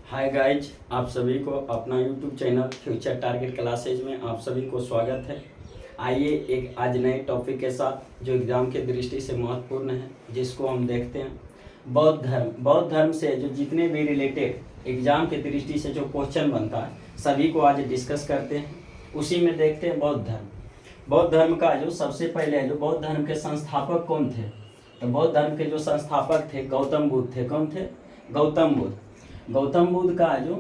Hi guys, आप सभी को अपना YouTube channel future target classes में आप सभी को स्वागत है। आइए एक आज नए टॉपिक के साथ जो एग्ज़ाम के दृष्टि से महत्वपूर्ण है, जिसको हम देखते हैं बौद्ध धर्म से जो जितने भी रिलेटेड एग्ज़ाम के दृष्टि से जो क्वेश्चन बनता है सभी को आज डिस्कस करते हैं। उसी में देखते हैं बौद्ध धर्म का जो सबसे पहले जो बौद्ध धर्म के संस्थापक कौन थे। तो बौद्ध धर्म के जो संस्थापक थे गौतम बुद्ध थे। कौन थे? गौतम बुद्ध का जो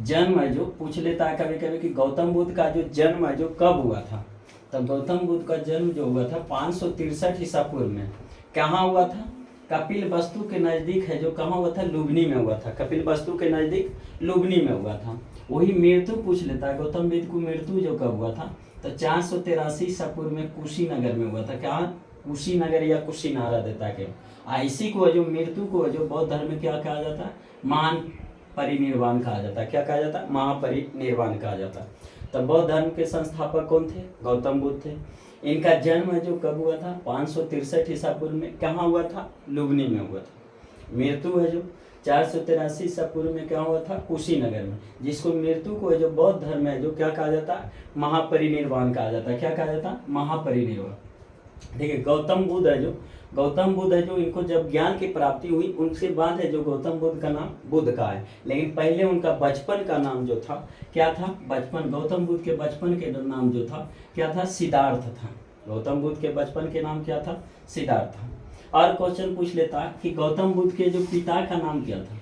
जन्म है जो पूछ लेता है कभी कभी कि गौतम बुद्ध का जो जन्म है जो कब हुआ था। तो गौतम बुद्ध का जन्म जो हुआ था 563 ईसा पूर्व में। कहाँ हुआ था? कपिल वस्तु के नज़दीक है जो कहाँ हुआ था? लुबनी में हुआ था। कपिल वस्तु के नज़दीक लुबनी में हुआ था। वही मृत्यु पूछ लेता है गौतम बुद्ध को मृत्यु जो कब हुआ था। तो 483 ईसा पूर्व में कुशीनगर में हुआ था। क्या? कुशीनगर या कुशीनारा देता है क्या। इसी को जो मृत्यु को जो बौद्ध धर्म में क्या कहा जाता है? महान परिनिर्वाण कहा जाता है। क्या कहा जाता है? महापरिनिर्वाण कहा जाता है। तो बौद्ध धर्म के संस्थापक कौन थे? गौतम बुद्ध थे। इनका जन्म जो कब हुआ था? 563 ईसा पूर्व में। कहाँ हुआ था? लुबनी में हुआ था। मृत्यु है जो 483 ईसा पूर्व में क्या हुआ था? कुशीनगर में। जिसको मृत्यु को जो बौद्ध धर्म है जो क्या कहा जाता है? महापरिनिर्वाण कहा जाता है। क्या कहा जाता है? महापरिनिर्वाण। देखिए गौतम बुद्ध है जो इनको जब ज्ञान की प्राप्ति हुई उनसे बाद है जो गौतम बुद्ध का नाम बुद्ध का है। लेकिन पहले उनका बचपन का नाम जो था क्या था? गौतम बुद्ध के बचपन के नाम जो था क्या था? सिद्धार्थ था। गौतम बुद्ध के बचपन के नाम क्या था? सिद्धार्थ था। और क्वेश्चन पूछ लेता है कि गौतम बुद्ध के जो पिता का नाम क्या था?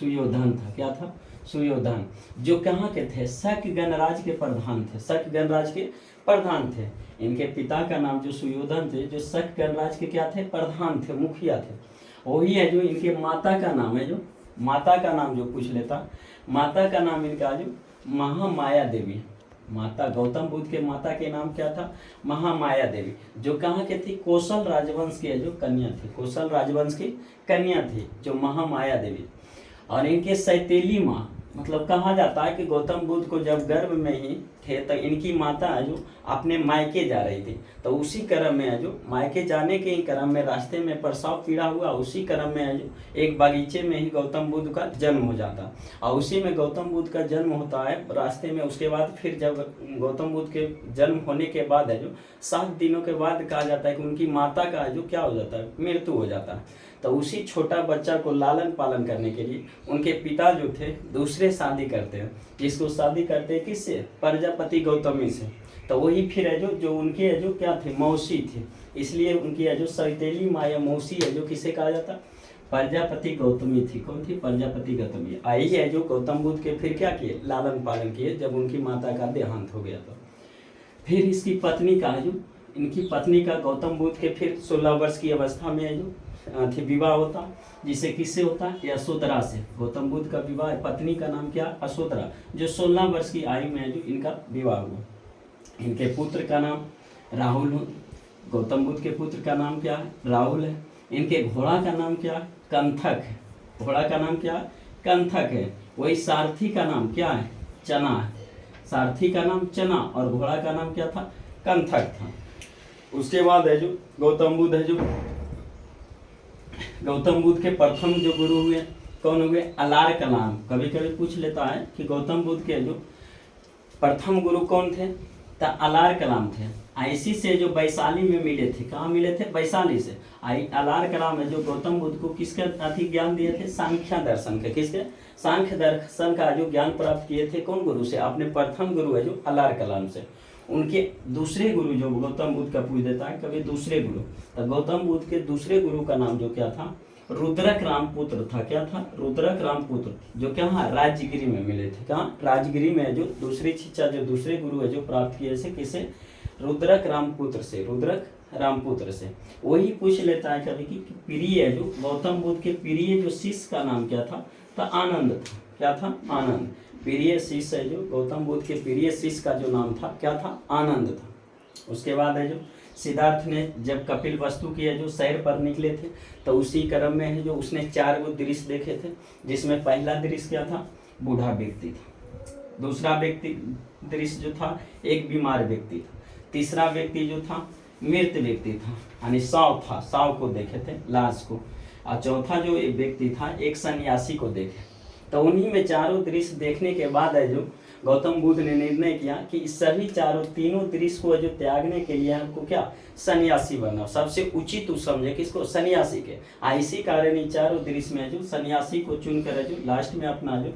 सुयोधन था। क्या था? सुयोधन। जो कहाँ के थे? शक गणराज्य के प्रधान थे। शक गणराज्य के प्रधान थे। इनके पिता का नाम जो सुयोधन थे जो शक गणराज्य के क्या थे? प्रधान थे, मुखिया थे। वही है जो इनके माता का नाम है जो माता का नाम जो पूछ लेता, माता का नाम इनका जो महामाया देवी। माता गौतम बुद्ध के माता के नाम क्या था? महामाया देवी। जो कहाँ के थी? कौशल राजवंश की जो कन्या थी। कौशल राजवंश की कन्या थी जो महामाया देवी। और इनके सैतेली माँ मतलब कहा जाता है कि गौतम बुद्ध को जब गर्भ में ही थे तो इनकी माता है जो अपने मायके जा रही थी। तो उसी क्रम में है जो मायके जाने के ही क्रम में रास्ते में प्रसव पीड़ा हुआ। उसी क्रम में है जो एक बागीचे में ही गौतम बुद्ध का जन्म हो जाता और उसी में गौतम बुद्ध का जन्म होता है रास्ते में। उसके बाद फिर जब गौतम बुद्ध के जन्म होने के बाद है जो 7 दिनों के बाद कहा जाता है कि उनकी माता का जो क्या हो जाता है? मृत्यु हो जाता है। तो उसी छोटा बच्चा को लालन पालन करने के लिए उनके पिता जो थे दूसरे शादी करते हैं। जिसको शादी करते हैं किससे? प्रजापति गौतमी से। तो वही फिर है जो उनके है जो क्या थे? मौसी थे। इसलिए उनकी है जो सैतेली माँ या मौसी है जो किसे कहा जाता? प्रजापति गौतमी थी। कौन थी? प्रजापति गौतमी। आई है जो गौतम बुद्ध के फिर क्या किए? लालन पालन किए जब उनकी माता का देहांत हो गया। तो फिर इसकी पत्नी का जो इनकी पत्नी का गौतम बुद्ध के फिर 16 वर्ष की अवस्था में है जो विवाह होता। जिसे किससे होता? यशोधरा से। गौतम बुद्ध का विवाह, पत्नी का नाम क्या? यशोधरा। जो 16 वर्ष की आयु में जो इनका विवाह हुआ। इनके पुत्र का नाम राहुल है। गौतम बुद्ध के पुत्र का नाम क्या है? राहुल है। इनके घोड़ा का नाम क्या? कंथक है। घोड़ा का नाम क्या? कंथक है। वही सारथी का नाम क्या है? चना है। सारथी का नाम चना और घोड़ा का नाम क्या था? कंथक था। उसके बाद है जो गौतम बुद्ध है जो गौतम बुद्ध के प्रथम जो गुरु हुए कौन हुए? अलार कलाम। कभी कभी पूछ लेता है कि गौतम बुद्ध के जो प्रथम गुरु कौन थे? तो अलार कलाम थे। इसी से जो वैशाली में मिले थे। कहाँ मिले थे? वैशाली से। अलार कलाम है जो गौतम बुद्ध को किसके अति ज्ञान दिए थे? सांख्य दर्शन के। किसके? सांख्य दर्शन का जो ज्ञान प्राप्त किए थे कौन गुरु से? अपने प्रथम गुरु है जो अलार कलाम से। उनके दूसरे गुरु जो गौतम बुद्ध का पूछ देता है कभी दूसरे गुरु। तो गौतम बुद्ध के दूसरे गुरु का नाम जो क्या था? रुद्रक रामपुत्र था। क्या था? रुद्रक रामपुत्र। जो क्या? राजगिरी में मिले थे। कहाँ? राजगिरी में जो दूसरी शिक्षा जो दूसरे गुरु है जो प्राप्त किए थे किसे? रुद्रक रामपुत्र से। रुद्रक रामपुत्र से। वही पूछ लेता है कभी कि प्रिय है जो गौतम बुद्ध के प्रिय जो शिष्य का नाम क्या था? तो आनंद था। क्या था? आनंद। प्रिय शिष्य है जो गौतम बुद्ध के प्रिय शिष्य का जो नाम था क्या था? आनंद था। उसके बाद है जो सिद्धार्थ ने जब कपिल वस्तु की है जो सैर पर निकले थे तो उसी क्रम में है जो उसने 4 गो दृश्य देखे थे। जिसमें पहला दृश्य क्या था? बूढ़ा व्यक्ति था। दूसरा व्यक्ति दृश्य जो था एक बीमार व्यक्ति था। तीसरा व्यक्ति जो था मृत व्यक्ति था यानी शव था। शव को देखे थे, लाश को। और चौथा जो एक व्यक्ति था एक सन्यासी को देखे। तो उन्हीं में चारों दृश्य देखने के बाद है जो गौतम बुद्ध ने निर्णय किया कि इस सभी तीनों दृश्य को जो त्यागने के लिए हमको क्या सन्यासी बनना, सबसे उचित समझे किसको, सन्यासी के। इसी कारण इन चारों दृश्य में जो सन्यासी को चुनकर जो लास्ट में अपना जो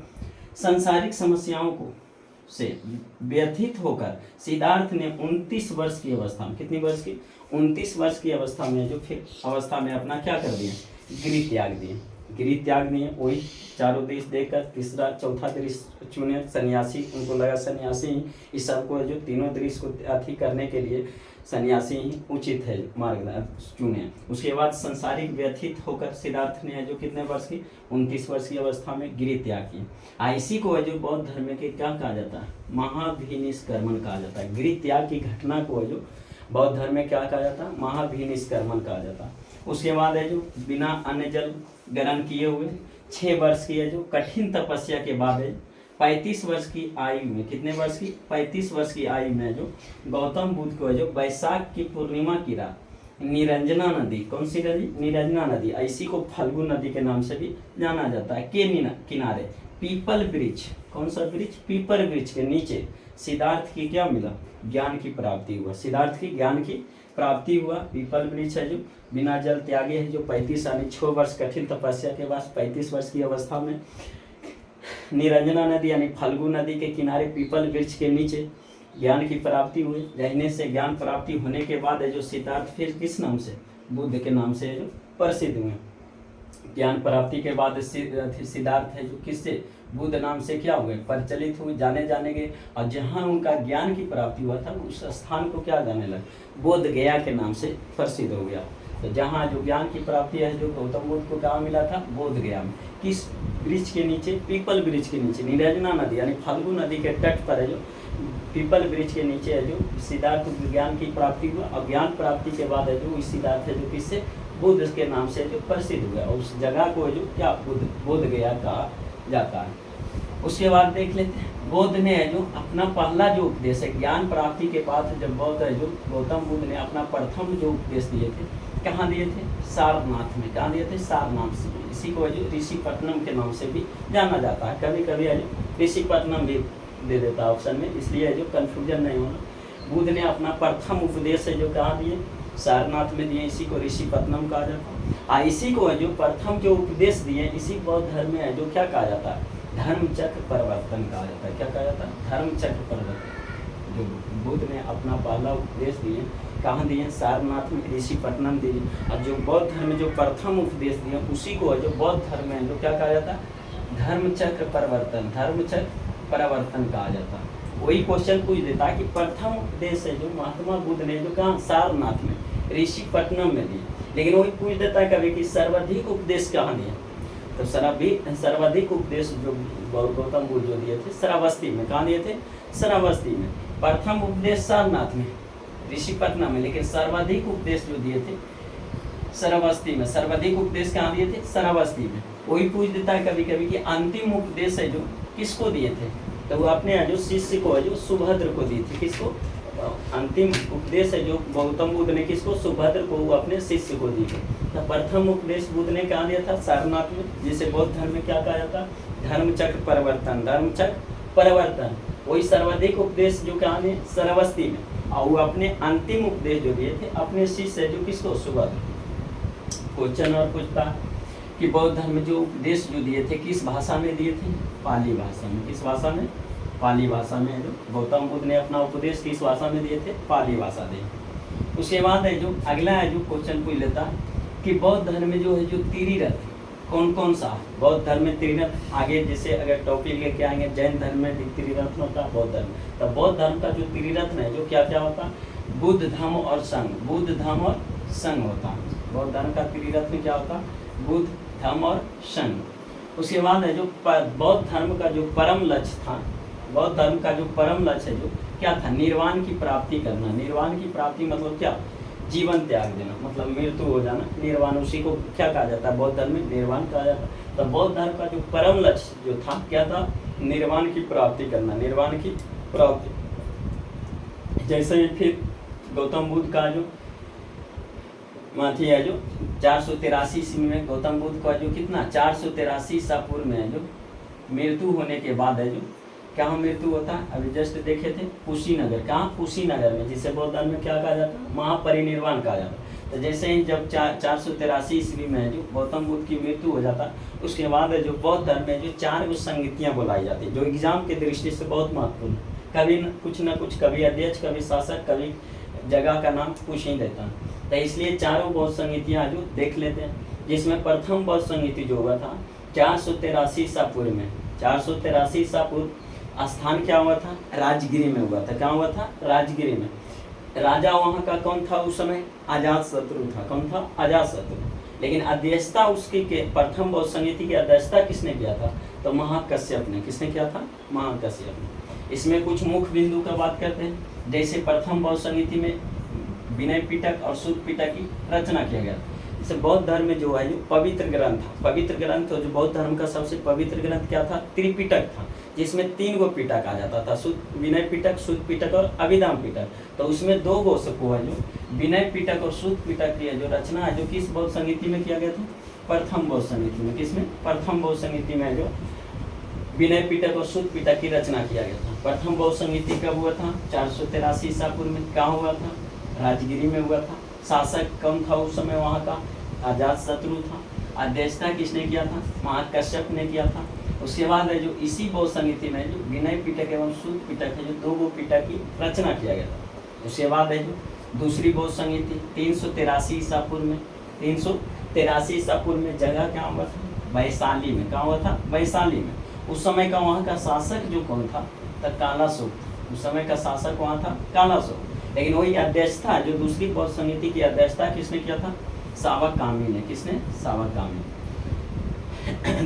सांसारिक समस्याओं को से व्यथित होकर सिद्धार्थ ने 29 वर्ष की अवस्था में, कितनी वर्ष की, 29 वर्ष की अवस्था में जो फिर अवस्था में अपना क्या कर दिए, गृह त्याग दिए। गृह त्याग दिए, वही चारों देश देखकर तीसरा चौथा दृश्य चुने सन्यासी, उनको लगा सन्यासी ही इस सबको जो तीनों दृश्य को अति करने के लिए सन्यासी ही उचित है मार्ग चुने। उसके बाद संसारिक व्यथित होकर सिद्धार्थ ने जो कितने वर्ष की, 29 वर्ष की अवस्था में गृह त्याग किया। इसी को जो बौद्ध धर्म के क्या कहा जाता है, महाभिनिष्क्रमण कहा जाता है। गृह त्याग की घटना को जो बौद्ध धर्म में क्या कहा जाता है, महाभिनिष्क्रमण कहा जाता है। उसके बाद है जो बिना अन्न जल ग्रहण किए हुए 6 वर्ष की है जो कठिन तपस्या के बाद है 35 वर्ष की आयु में, कितने वर्ष की, 35 वर्ष की आयु में जो गौतम बुद्ध को जो वैशाख की पूर्णिमा की रात निरंजना नदी, कौन सी नदी, निरंजना नदी, इसी को फल्गु नदी के नाम से भी जाना जाता है, के किनारे पीपल वृक्ष, कौन सा वृक्ष, पीपल वृक्ष के नीचे सिद्धार्थ की क्या मिला, ज्ञान की प्राप्ति हुआ। सिद्धार्थ की ज्ञान की प्राप्ति हुआ। पीपल वृक्ष है जो बिना जल त्यागे है जो 35 यानी 6 वर्ष कठिन तपस्या के बाद 35 वर्ष की अवस्था में निरंजना नदी यानी फल्गु नदी के किनारे पीपल वृक्ष के नीचे ज्ञान की प्राप्ति हुई। रहने से ज्ञान प्राप्ति होने के बाद है जो सिद्धार्थ फिर किस नाम से, बुद्ध के नाम से जो प्रसिद्ध हुए। ज्ञान प्राप्ति के बाद सिद्धार्थ है जो किससे, बुद्ध नाम से क्या हुए, प्रचलित हुए, जाने गए। और जहाँ उनका ज्ञान की प्राप्ति हुआ था उस स्थान को क्या जाने लगा, बोध गया के नाम से प्रसिद्ध हो गया। तो जहाँ जो ज्ञान की प्राप्ति है जो गौतम बुद्ध को कहाँ मिला था, बोध गया में। किस वृक्ष के नीचे, पीपल वृक्ष के नीचे, निरंजना नदी यानी फल्गु नदी के तट पर है जो पीपल वृक्ष के नीचे है जो सिद्धार्थ ज्ञान की प्राप्ति हुआ। और ज्ञान प्राप्ति के बाद है जो सिद्धार्थ है जो किससे, बुद्ध के नाम से जो प्रसिद्ध हुआ। और उस जगह को जो क्या बोध गया कहा जाता है। उसके बाद देख लेते हैं बुद्ध ने जो अपना पहला जो उपदेश है ज्ञान प्राप्ति के बाद जब बौद्ध है जो गौतम बुद्ध ने अपना प्रथम जो उपदेश दिए थे कहाँ दिए थे, सारनाथ में। कहाँ दिए थे, सारनाथ से। इसी को जो ऋषिपट्टनम के नाम से भी जाना जाता है। कभी कभी है जो ऋषिपट्टनम भी दे देता है ऑप्शन में, इसलिए जो कन्फ्यूजन नहीं होना। बुद्ध ने अपना प्रथम उपदेश है जो कहाँ दिए, सारनाथ में दिए। इसी को ऋषिपट्टनम कहा जाता है। इसी को जो प्रथम जो उपदेश दिए इसी बौद्ध धर्म में है जो क्या कहा जाता है, धर्मचक्र परिवर्तन कहा जाता है। क्या कहा जाता है, धर्मचक्र परिवर्तन। जो बुद्ध ने अपना पहला उपदेश दिए कहाँ दिए, सारनाथ में, ऋषिपट्टनम दिए। और जो बौद्ध धर्म में जो प्रथम उपदेश दिए उसी को जो बौद्ध धर्म में जो क्या कहा जाता है, धर्मचक्र परिवर्तन, धर्मचक्र परिवर्तन कहा जाता है। वही क्वेश्चन पूछ देता है कि प्रथम उपदेश है जो महात्मा बुद्ध ने जो कहा सारनाथ में, ऋषिपट्टनम में दिए। लेकिन वही पूछ देता है कभी कि सर्वाधिक उपदेश कहाँ दिया, तो सर्वाधिक उपदेश जो गौतम बुद्ध जो दिए थे श्रावस्ती में। कहाँ दिए थे, श्रावस्ती में। प्रथम उपदेश सारनाथ में, ऋषिपट्टनम में, लेकिन सर्वाधिक उपदेश जो दिए थे श्रावस्ती में। सर्वाधिक उपदेश कहाँ दिए थे, श्रावस्ती में। वही पूछ देता है कभी कभी कि अंतिम उपदेश है जो किसको दिए थे, तो वो अपने जो शिष्य को है जो सुभद्र को दी थी। किसको, अंतिम उपदेश है जो गौतम बुद्ध ने किसको, सुभद्र को, वो अपने शिष्य को दी थी। तो प्रथम उपदेश बुद्ध ने कहाँ दिया था, सारनाथ में, जिसे बौद्ध धर्म में क्या कहा जाता, धर्मचक्र परिवर्तन, धर्मचक्र परिवर्तन। वही सर्वाधिक उपदेश जो कहाँ दिए, श्रावस्ती में। और वो अपने अंतिम उपदेश जो दिए थे अपने शिष्य जो किसको, सुभद्र। क्वेश्चन और पूछता कि बौद्ध धर्म में जो उपदेश जो दिए थे किस भाषा में दिए थे, पाली भाषा में। किस भाषा में, पाली भाषा में। जो गौतम बुद्ध ने अपना उपदेश किस भाषा में दिए थे, पाली भाषा दिए। उसके बाद है जो अगला है जो क्वेश्चन पूछ लेता कि बौद्ध धर्म में जो है जो त्रिरत्न कौन कौन सा, बौद्ध धर्म में त्रिरत्न। आगे जैसे अगर टॉपिक लेके आएंगे जैन धर्म में भी त्रिरत्न होता है, बौद्ध धर्म। तो बौद्ध धर्म का जो त्रिरत्न है जो क्या क्या होता, बुद्ध धम्म और संघ, बुद्ध धम्म और संघ होता है। बौद्ध धर्म का त्रिरत्न क्या होता, बुद्ध धम्म और संघ। उसके बाद है जो बौद्ध धर्म का जो परम लक्ष्य था, बौद्ध धर्म का जो परम लक्ष्य है जो क्या था, निर्वाण की प्राप्ति करना। निर्वाण की प्राप्ति मतलब क्या, जीवन त्याग देना, मतलब मृत्यु हो जाना, निर्वाण। उसी को क्या कहा जाता है, बौद्ध धर्म में निर्वाण कहा जाता है। तो बौद्ध धर्म का जो परम लक्ष्य जो था क्या था, निर्वाण की प्राप्ति करना, निर्वाण की प्राप्ति। जैसे ही फिर गौतम बुद्ध का जो माथी है जो 483 ईस्वी में गौतम बुद्ध का जो कितना 483 ईसा पूर्व में है जो मृत्यु होने के बाद है जो कहाँ मृत्यु होता है, अभी जस्ट देखे थे कुशीनगर, कहाँ कुशीनगर में, जिसे बौद्ध धर्म में क्या कहा जाता है, महापरिनिर्वाण कहा जाता है। तो जैसे ही जब 483 ईस्वी में जो गौतम बुद्ध की मृत्यु हो जाता है, उसके बाद जो बौद्ध धर्म में जो 4 संगतियाँ बुलाई जाती है, जो एग्जाम की दृष्टि से बहुत महत्वपूर्ण है। कभी कुछ न कुछ, कभी अध्यक्ष, कभी शासक, कभी जगह का नाम कुछ ही देता है। तो इसलिए 4 बौद्ध संगतियाँ जो देख लेते हैं, जिसमें प्रथम बौद्ध संगति जो हुआ था 483 ईसा पूर्व में, 483 ईसा पूर्व, स्थान क्या हुआ था, राजगिरी में हुआ था। क्या हुआ था, राजगिरी में। राजा वहाँ का कौन था उस समय, अजातशत्रु था। कौन था, अजातशत्रु। लेकिन अध्यक्षता उसकी के प्रथम बौद्ध संगति की अध्यक्षता किसने किया था, तो महाकश्यप ने। किसने किया था, महाकश्यप ने। इसमें कुछ मुख्य बिंदु का बात करते हैं। जैसे प्रथम बौद्ध संगति में विनय पिटक और सूत पिटक की रचना किया गया। जैसे बौद्ध धर्म में जो है जो पवित्र ग्रंथ था, पवित्र ग्रंथ जो बौद्ध धर्म का सबसे पवित्र ग्रंथ क्या था, त्रिपिटक था, जिसमें 3 गो पिटक आ जाता था, विनय पिटक, सूत पिटक और अभिधान पिटक। तो उसमें 2 गो को है जो विनय पिटक और सूत पिटक की जो रचना है जो किस बौद्ध संगति में किया गया था, प्रथम बौद्ध संगति में। किसमें, प्रथम बौद्ध संगति में जो विनय पिटक और सूत पिटक की रचना किया गया था। प्रथम बौद्ध संगति कब हुआ था, 483 ईसा पूर्व में। कहाँ हुआ था, राजगिरी में हुआ था। शासक कौन था उस समय वहाँ का, अजातशत्रु था। अध्यक्षता किसने किया था, महाकश्यप ने किया था। उसके बाद है जो इसी बौद्ध संगति में जो विनय पिटक एवं सूत पिटक है जो 2 गो पिटक की रचना किया गया था। उसके बाद है जो दूसरी बौद्ध संगति 383 ईसा पूर्व में, 383 ईसा पूर्व में। जगह क्या हुआ था, वैशाली में। कहाँ हुआ था, वैशाली में। उस समय का वहाँ का शासक जो कौन था, तो कालाशोक। उस समय का शासक वहाँ था कालाशोक। लेकिन वही अध्यक्षता जो दूसरी बौद्ध संगति की अध्यक्षता किसने किया था, सावकामी ने। किसने, सावकामी।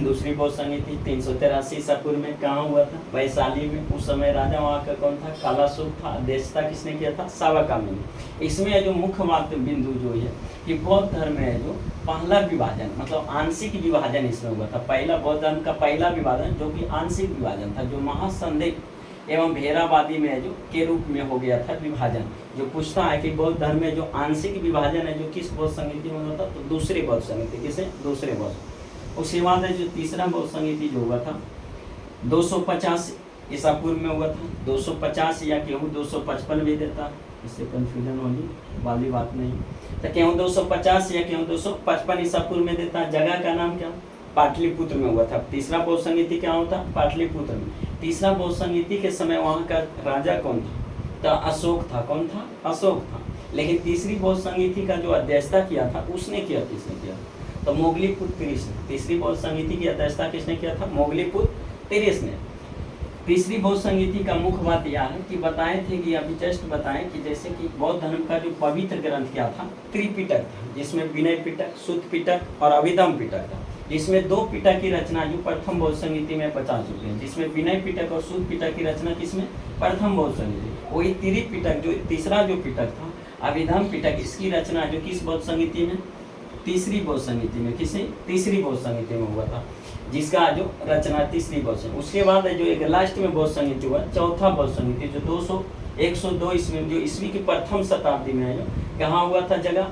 दूसरी बौद्ध संगति 383 ईसा पूर्व में कहाँ हुआ था, वैशाली में। उस समय राजा वहाँ का कौन था, कालाशोक था। अध्यक्षता किसने किया था, सावकामी ने। इसमें जो मुख्य बात बिंदु जो है कि बौद्ध धर्म में जो पहला विभाजन, मतलब आंशिक विभाजन इसमें हुआ था। पहला बौद्ध धर्म का पहला विभाजन जो कि आंशिक विभाजन था, जो महासंदेह एवं भेरावादी में जो के रूप में हो गया था विभाजन। जो पूछता है कि बौद्ध धर्म में जो आंशिक विभाजन है जो किस बौद्ध संगति में हुआ था, तो दूसरे बौद्ध संगति। किसे, दूसरे बौद्ध। उसके बाद है जो तीसरा बौद्ध संगति जो हुआ था 250 ईसा पूर्व में हुआ था। 250 या केहू 255 भी देता, इससे कन्फ्यूजन होगी, वाली बात नहीं। तो केहू 250 या केहू 255 ईसा पूर्व में देता। जगह का नाम क्या, पाटलिपुत्र में हुआ था। तीसरा बौद्ध संगति क्या होता, पाटलिपुत्र में। तीसरा बौद्ध संगति के समय वहाँ का राजा कौन था, तो अशोक था। कौन था, अशोक था। लेकिन तीसरी बौद्ध संगति का जो अध्यक्षता किया था उसने किया, किसने किया, तो मोगलीपुत्र तिरिस ने। तीसरी बौद्ध संगति की अध्यक्षता किसने किया था, मोगलीपुत्र तिरिस ने। तीसरी बौद्ध संगति का मुख्य बात यह है कि बताए थे कि अभी जस्ट बताएं कि जैसे कि बौद्ध धर्म का जो पवित्र ग्रंथ क्या था, त्रिपिटक था, जिसमें विनय पिटक, सूत पिटक और अभिधम्म पिटक था। जिसमें 2 पिटक की रचना जो प्रथम बौद्ध संगति में 50 चुके हैं, जिसमें विनय पिटक और सूत पिटक की रचना किसमें, प्रथम बौद्ध संगति। वही त्रिपिटक जो तीसरा जो पिटक था, अभिधम्म पिटक, इसकी रचना जो किस बौद्ध संगति में, तीसरी बौद्ध संगति में। किसे, तीसरी बौद्ध संगति में हुआ था, जिसका जो रचना तीसरी बौद्ध संगति। उसके बाद जो एक लास्ट में बौद्ध संगति हुआ, चौथा बौद्ध संगति, जो 102 ईस्वी में, जो ईस्वी की प्रथम शताब्दी में है, जो कहाँ हुआ था, जगह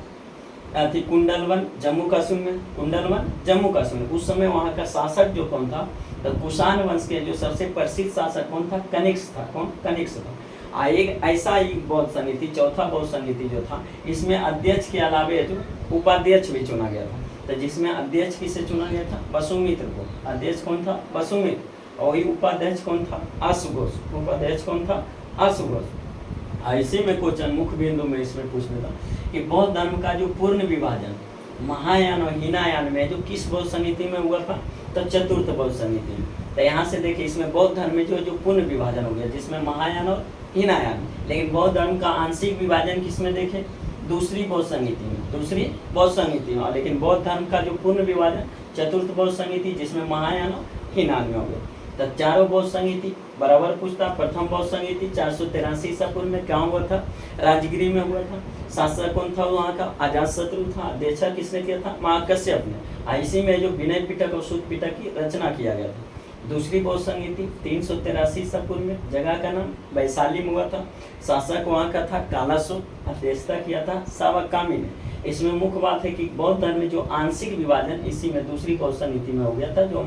थी कुंडलवन, जम्मू कश्मीर में। कुंडलवन, जम्मू कश्मीर। उस समय वहाँ का शासक जो कौन था, तो कुषाण वंश के जो सबसे प्रसिद्ध शासक कौन था, कनिष्क था। कौन, कनिष्क था। एक ऐसा एक बौद्ध संगति, चौथा बौद्ध संगति जो था, इसमें अध्यक्ष के अलावे जो उपाध्यक्ष भी चुना गया था। तो जिसमें अध्यक्ष किसे चुना गया था, वसुमित्र को। अध्यक्ष कौन था, वसुमित्र। और वही उपाध्यक्ष कौन था, अश्वघोष। उपाध्यक्ष कौन था, अश्वघोष। ऐसे में क्वेश्चन मुख्य बिंदु में इसमें पूछ लेता कि बौद्ध धर्म का जो पूर्ण विभाजन महायान और हीनायान में जो किस बौद्ध संगति में हुआ था, तो चतुर्थ बौद्ध संगति में। तो यहाँ से देखिए इसमें बौद्ध धर्म में जो पूर्ण विभाजन हो गया, जिसमें महायान और हीनायान। लेकिन बौद्ध धर्म का आंशिक विभाजन किसमें देखे, दूसरी बौद्ध संगति में, दूसरी बौद्ध संगति में। लेकिन बौद्ध धर्म का जो पूर्ण विभाजन चतुर्थ बौद्ध संगति, जिसमें महायान और हीनायान में हो गया। तो चारों बौद्ध संगति बराबर पूछता। प्रथम बौद्ध संगति 483 ईसा पूर्व में कहाँ हुआ था, राजगिरी में हुआ था। शासक कौन था वहाँ का, अजातशत्रु था। अध्यक्षता किसने किया था, महाकश्यप ने। इसी में जो विनय पिटक और सूत पिटक की रचना किया गया था। दूसरी बौद्ध संगति 383 ईसा पूर्व में, जगह का नाम वैशाली में हुआ था। शासक वहाँ का था कालाशोक। अध्यक्षता किया था सावकामी ने। इसमें मुख्य बात है कि बौद्ध धर्म में जो आंशिक विभाजन इसी में दूसरी बौद्ध संगति में हो गया था, जो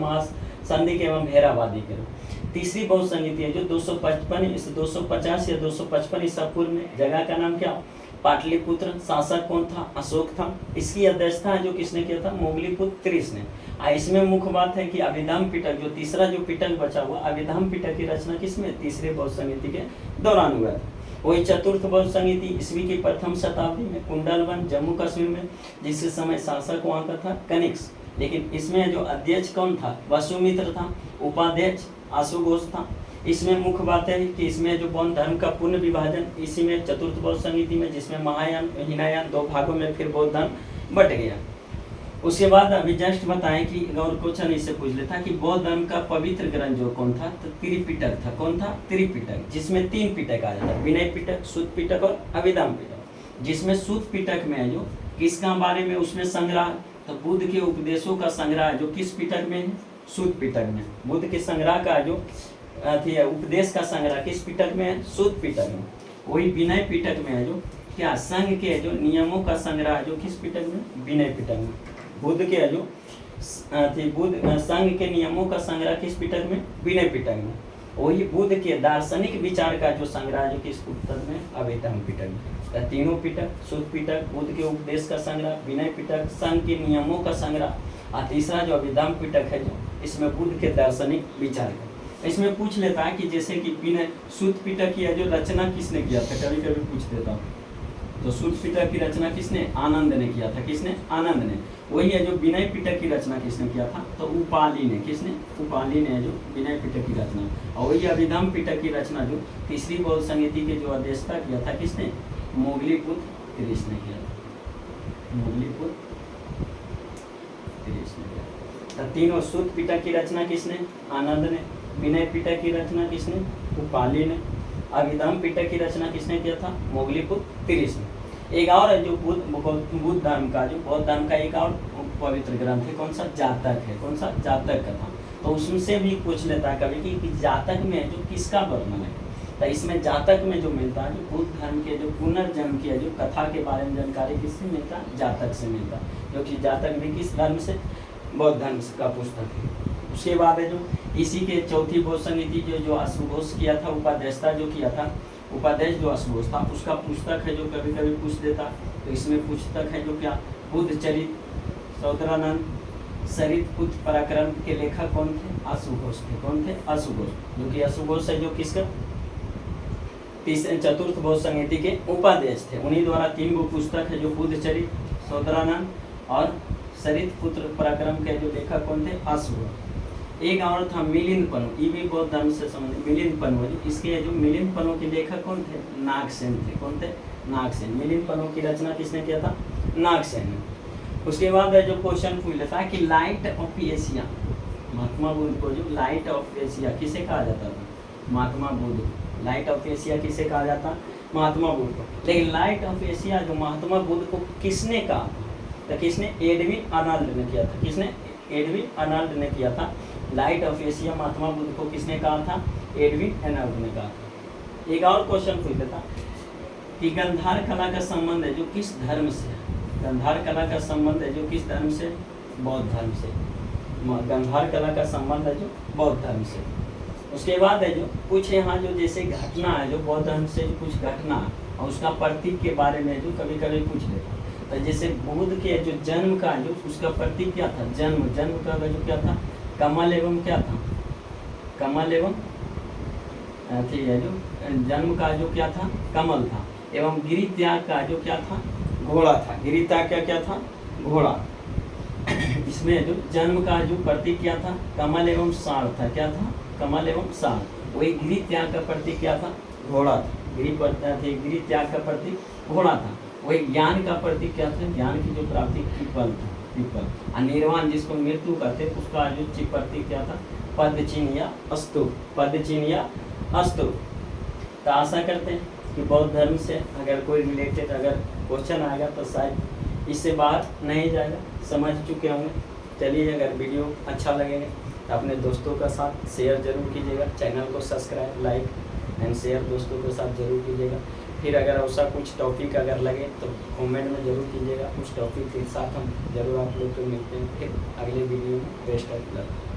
संधि के एवं भेरावादी के रूप। तीसरी बहुसंगीति है जो 255 इस 250 या 255 ईसा पूर्व में, जगह का नाम क्या, पाटलिपुत्र। शासक कौन था, अशोक था। इसकी अध्यक्षता जो किसने किया था, मोगलीपुत्र त्रिश ने। इसमें मुख्य बात है कि अभिधाम पिटक, जो तीसरा जो पिटक बचा हुआ, अभिधाम पिटक की रचना किसमें, तीसरे बहुसंगीति के दौरान हुआ था। वही चतुर्थ बहुसंगीति ईस्वी की प्रथम शताब्दी में कुंडलवन जम्मू कश्मीर में, जिस समय शासक वहाँ का था कनिष्क। लेकिन इसमें जो अध्यक्ष कौन था, वसुमित्र था। उपाध्यक्ष आशुघोष था। इसमें मुख्य बात है कि इसमें जो बौद्ध धर्म का पूर्ण विभाजन इसी में चतुर्थ बहुसंगीति में, जिसमें महायान हीनयान दो भागों में फिर बौद्ध धर्म बट गया। उसके बाद अभी जस्ट बताएं कि और क्वेश्चन इससे पूछ लेता कि बौद्ध धर्म का पवित्र ग्रंथ जो कौन था, तो त्रिपिटक था। कौन था, त्रिपिटक, जिसमें 3 पिटक आ जाता है, विनय पिटक, सुत्त पिटक और अभिधाम पिटक। जिसमें सुत्त पिटक में है जो किसका बारे में उसमें संग्रह, तो बुद्ध के उपदेशों का संग्रह जो किस पिटक में है, सुत्त पिटक में। बुद्ध के संग्रह का जो उपदेश का संग्रह किस पिटक में है, सुत्त पिटक में। वही विनय पिटक में है जो क्या, संघ के जो नियमों का संग्रह जो किस पिटक में, विनय पिटक में। बुद्ध के जो बुद्ध संघ के नियमों का संग्रह किस पिटक में, विनय पिटक में। वही बुद्ध के दार्शनिक विचार का जो संग्रह जो किस पुस्तक में, अभिधाम पिटक में। तीनों पिटक, सुत्त पिटक, बुद्ध के उपदेश का संग्रह, विनय पिटक, संघ के नियमों का संग्रह, और तीसरा जो अभिधाम पिटक है जो इसमें बुद्ध के दार्शनिक विचार का। इसमें पूछ लेता है कि जैसे कि विनय सुत्त पिटक की जो रचना किसने किया था, कभी कभी पूछ देता हूँ। तो सुत्त पिटक की रचना किसने, आनंद ने किया था। किसने, आनंद ने। वही है जो विनय पिटक की रचना किसने किया था, तो उपाली ने। किसने, उपाली ने जो विनय पिटक की रचना। और वही अभिधाम पिटक की रचना जो तीसरी बहुसंगीति के जो अध्यक्षता किया था किसने, मोगलीपुत्र त्रिश ने किया था। मोगलीपुत्र त्रिश ने किया। तो तीनों, सुत्त पिटक की रचना किसने, आनंद ने। विनय पिटक की रचना किसने, उपाली ने। अभिधाम पिटक की रचना किसने किया था, मोगलीपुत्र त्रिश ने। एक और है जो बुद्ध धर्म का, जो बौद्ध धर्म का एक और पवित्र ग्रंथ है, कौन सा, जातक है। कौन सा, जातक कथा। तो उसमें से भी पूछ लेता है कभी कि जातक में जो किसका वर्णन है। तो इसमें जातक में जो मिलता है, जो बुद्ध धर्म के जो पुनर्जन्म की जो कथा के बारे में जानकारी किससे मिलता है, जातक से मिलता है। जो कि जातक भी किस धर्म से, बौद्ध धर्म का पुस्तक है। उसके बाद है जो इसी के चौथी बहुसंगीति जो अशुघोष किया था, उपाध्यक्षता जो किया था, उपाध्यक्ष जो अशुघोष था, उसका पुस्तक है जो कभी कभी पूछ देता। तो इसमें पुस्तक है जो क्या, बुद्ध चरित, सौदरानंद, सरित पुत्र पराक्रम के लेखक कौन थे, अशुघोष थे। कौन थे, अशुघोष। जो कि अशुघोष है जो किसका, तीसरे चतुर्थ बहुसंगीति के उपाध्यक्ष थे। उन्हीं द्वारा 3 गो पुस्तक है जो बुद्ध चरित, सौदरानंद और सरित पुत्र पराक्रम के जो लेखक कौन थे, अशुघोष। एक और था मिलिंद पनु, ये भी बौद्ध धर्म से संबंधित। मिलिंद पनु, इसके जो मिलिंद पनु के लेखक कौन थे, नागसेन थे। कौन थे, नागसेन। मिलिंद पनु की रचना किसने किया था, नागसेन ने। उसके बाद जो क्वेश्चन पूछ लेता है कि light of Asia, Mahatma Buddha को जो लाइट ऑफ एशिया किसे कहा जाता था, Mahatma Buddha. Light of Asia किसे कहा जाता, महात्मा बुद्ध को। लेकिन लाइट ऑफ एशिया जो महात्मा बुद्ध को किसने कहा था, तो किसने, एडविन आर्नल्ड ने किया था। किसने, एडविन आर्नल्ड ने किया था। Light of Asia Mahatma Buddha को किसने कहा था, एडविन आर्नल्ड ने कहा था। एक और क्वेश्चन पूछ लेता कि गंधार कला का संबंध है जो किस धर्म से है। गंधार कला का संबंध है जो किस धर्म से, बौद्ध धर्म से। गंधार कला का संबंध है जो बौद्ध धर्म से। उसके बाद है जो कुछ यहाँ जो जैसे घटना है जो बौद्ध धर्म से कुछ घटना और उसका प्रतीक के बारे में जो कभी कभी पूछ लेता। तो जैसे बुद्ध के जो जन्म का जो उसका प्रतीक क्या था, जन्म का जो क्या था, कमल एवं क्या था, कमल एवं ठीक है जो जन्म का जो क्या था, कमल था। एवं गिरि त्याग का जो क्या था, घोड़ा था। गिरि त्याग का क्या था, घोड़ा। इसमें जो जन्म का जो प्रतीक क्या था, कमल एवं साढ़ था। क्या था, कमल एवं साढ़। वही गिरि त्याग का प्रतीक क्या था, घोड़ा था। गिरि त्याग का प्रतीक घोड़ा था। वही ज्ञान का प्रतीक क्या था, ज्ञान की जो प्राप्ति पीपल था, पीपल। निर्वाण जिसको मृत्यु कहते, उसका जो प्रतीक क्या था, पद चिन्ह या अस्तु, पद चिन्ह या अस्तु। तो आशा करते हैं कि बौद्ध धर्म से अगर कोई रिलेटेड अगर क्वेश्चन आएगा तो शायद इससे बाहर नहीं जाएगा, समझ चुके होंगे। चलिए, अगर वीडियो अच्छा लगेगा तो अपने दोस्तों के साथ शेयर जरूर कीजिएगा। चैनल को सब्सक्राइब, लाइक एंड शेयर दोस्तों के साथ जरूर कीजिएगा। फिर अगर ऐसा कुछ टॉपिक अगर लगे तो कमेंट में जरूर कीजिएगा। उस टॉपिक के साथ हम जरूर आप लोग को मिलते हैं फिर अगले वीडियो में। Best of luck.